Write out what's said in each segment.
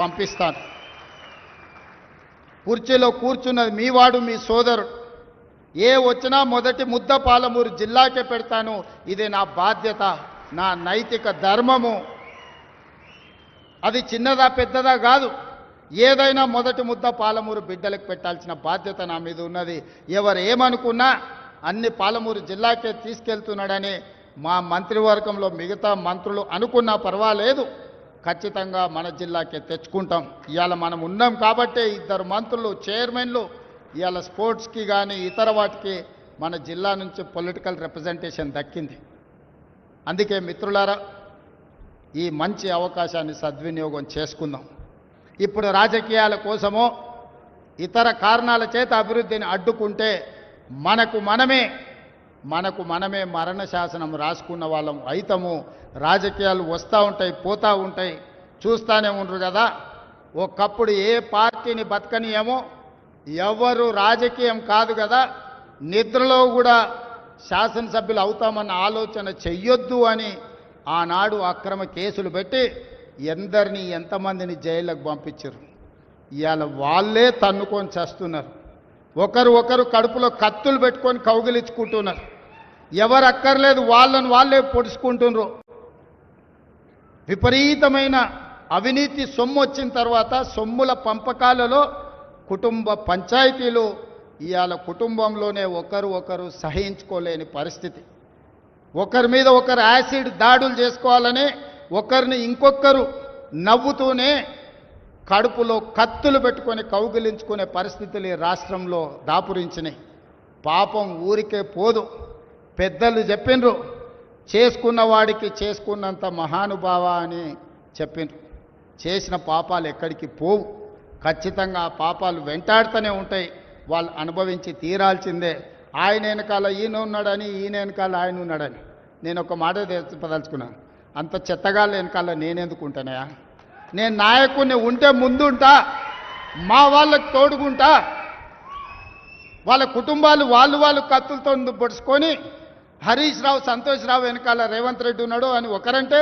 పంపిస్తాను. కుర్చీలో కూర్చున్నది మీ వాడు, మీ సోదరుడు. ఏ వచ్చినా మొదటి ముద్ద పాలమూరు జిల్లాకే పెడతాను. ఇది నా బాధ్యత, నా నైతిక ధర్మము. అది చిన్నదా పెద్దదా కాదు, ఏదైనా మొదటి ముద్ద పాలమూరు బిడ్డలకు పెట్టాల్సిన బాధ్యత నా మీద ఉన్నది. ఎవరు ఏమనుకున్నా అన్ని పాలమూరు జిల్లాకే తీసుకెళ్తున్నాడని మా మంత్రివర్గంలో మిగతా మంత్రులు అనుకున్నా పర్వాలేదు, ఖచ్చితంగా మన జిల్లాకే తెచ్చుకుంటాం. ఇవాళ మనం ఉన్నాం కాబట్టే 2 మంత్రులు, చైర్మన్లు ఇవాళ స్పోర్ట్స్కి కానీ ఇతర వాటికి మన జిల్లా నుంచి పొలిటికల్ రిప్రజెంటేషన్ దక్కింది. అందుకే మిత్రులారా, ఈ మంచి అవకాశాన్ని సద్వినియోగం చేసుకుందాం. ఇప్పుడు రాజకీయాల కోసమో ఇతర కారణాల చేత అభివృద్ధిని అడ్డుకుంటే మనకు మనమే మరణ శాసనం రాసుకున్న వాళ్ళం అయితము. రాజకీయాలు వస్తూ ఉంటాయి, పోతూ ఉంటాయి, చూస్తూనే ఉండరు కదా. ఒకప్పుడు ఏ పార్టీని బతకనియేమో, ఎవరు రాజకీయం కాదు కదా, నిద్రలో కూడా శాసనసభ్యులు అవుతామన్న ఆలోచన చెయ్యొద్దు అని ఆనాడు అక్రమ కేసులు పెట్టి ఎంతమందిని జైళ్ళకు పంపించారు. ఇవాళ వాళ్ళే తన్నుకొని చేస్తున్నారు. ఒకరు కడుపులో కత్తులు పెట్టుకొని కౌగిలించుకుంటున్నారు. ఎవరు అక్కర్లేదు, వాళ్ళే పొడుచుకుంటున్నారు. విపరీతమైన అవినీతి సొమ్ము వచ్చిన తర్వాత సొమ్ముల పంపకాలలో కుటుంబ పంచాయతీలు ఇవాళ కుటుంబంలోనే ఒకరు సహించుకోలేని పరిస్థితి. ఒకరి మీద ఒకరు యాసిడ్ దాడులు చేసుకోవాలని ఒకరిని ఇంకొకరు నవ్వుతూనే కడుపులో కత్తులు పెట్టుకొని కౌగిలించుకునే పరిస్థితులు ఈ రాష్ట్రంలో దాపురించినాయి. పాపం ఊరికే పోదు. పెద్దలు చెప్పిండ్రు, చేసుకున్న వాడికి చేసుకున్నంత మహానుభావ అని చెప్పిండ్రు. చేసిన పాపాలు ఎక్కడికి పోవు, ఖచ్చితంగా ఆ పాపాలు వెంటాడుతూనే ఉంటాయి. వాళ్ళు అనుభవించి తీరాల్సిందే. ఆయన వెనకాల ఈయన ఉన్నాడని, ఈయన వెనకాల ఆయన ఉన్నాడని. నేను ఒక మాట చెప్పదలుచుకున్నాను, అంత చెత్తగాళ్ళ వెనకాల నేనెందుకు ఉంటానయా? నేను నాయకుడిని ఉంటే ముందుంటా, మా వాళ్ళకి తోడుకుంటా. వాళ్ళ కుటుంబాలు వాళ్ళు కత్తులతో పొడుచుకొని హరీష్ రావు, సంతోష్ రావు వెనకాల రేవంత్ రెడ్డి ఉన్నాడు అని ఒకరంటే,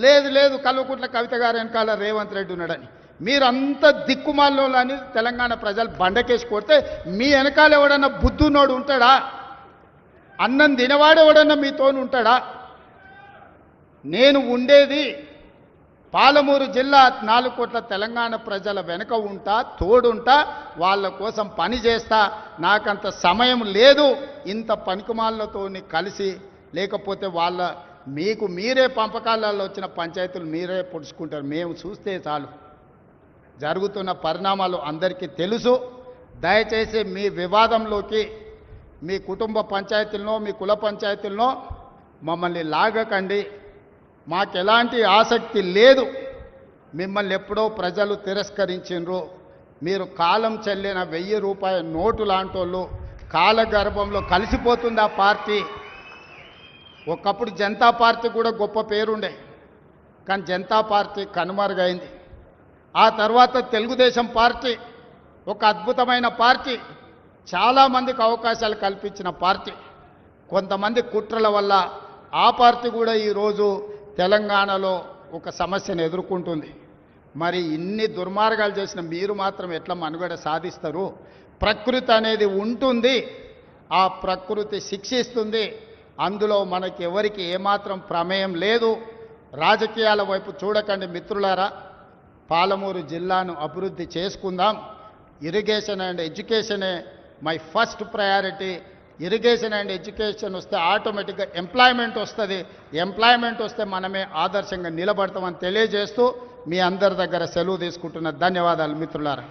లేదు కల్వకుంట్ల కవిత గారు వెనకాల రేవంత్ రెడ్డి ఉన్నాడని. మీరంతా దిక్కుమాల్లో అని తెలంగాణ ప్రజలు బండకేసి కొడితే మీ వెనకాల ఎవడన్నా బుద్ధున్నోడు ఉంటాడా? అన్నం తినవాడు ఎవడన్నా మీతోను ఉంటాడా? నేను ఉండేది పాలమూరు జిల్లా, 4 కోట్ల తెలంగాణ ప్రజల వెనుక ఉంటా, తోడుంటా, వాళ్ళ కోసం పని చేస్తా. నాకంత సమయం లేదు ఇంత పనికిమాలతో కలిసి, లేకపోతే మీకు మీరే పంపకాలలో వచ్చిన పంచాయతీలు మీరే పొడుచుకుంటారు. మేము చూస్తే చాలు. జరుగుతున్న పరిణామాలు అందరికీ తెలుసు. దయచేసి మీ వివాదంలోకి మీ కుటుంబ పంచాయతీలనో మీ కుల పంచాయతీలనో మమ్మల్ని లాగకండి. మాకెలాంటి ఆసక్తి లేదు. మిమ్మల్ని ఎప్పుడో ప్రజలు తిరస్కరించిండ్రు. మీరు కాలం చెల్లిన 1000 రూపాయల నోటు లాంటోళ్ళు. కాలగర్భంలో కలిసిపోతుంది ఆ పార్టీ. ఒకప్పుడు జనతా పార్టీ కూడా గొప్ప పేరుండే, కానీ జనతా పార్టీ కనుమరుగైంది. ఆ తర్వాత తెలుగుదేశం పార్టీ ఒక అద్భుతమైన పార్టీ, చాలామందికి అవకాశాలు కల్పించిన పార్టీ. కొంతమంది కుట్రల వల్ల ఆ పార్టీ కూడా ఈరోజు తెలంగాణలో ఒక సమస్యను ఎదుర్కొంటుంది. మరి ఇన్ని దుర్మార్గాలు చేసిన మీరు మాత్రం ఎట్లా మనుగడ సాధిస్తారు? ప్రకృతి అనేది ఉంటుంది, ఆ ప్రకృతి శిక్షిస్తుంది. అందులో మనకి ఎవరికి ఏమాత్రం ప్రమేయం లేదు. రాజకీయాల వైపు చూడకండి మిత్రులారా. పాలమూరు జిల్లాను అభివృద్ధి చేసుకుందాం. ఇరిగేషన్ అండ్ ఎడ్యుకేషనే my first priority. Irrigation and education వస్తే ఆటోమేటిక్గా ఎంప్లాయ్మెంట్ వస్తుంది. ఎంప్లాయ్మెంట్ వస్తే మనమే ఆదర్శంగా నిలబడతామని తెలియజేస్తూ మీ అందరి దగ్గర సెలవు తీసుకుంటున్న ధన్యవాదాలు మిత్రులారా.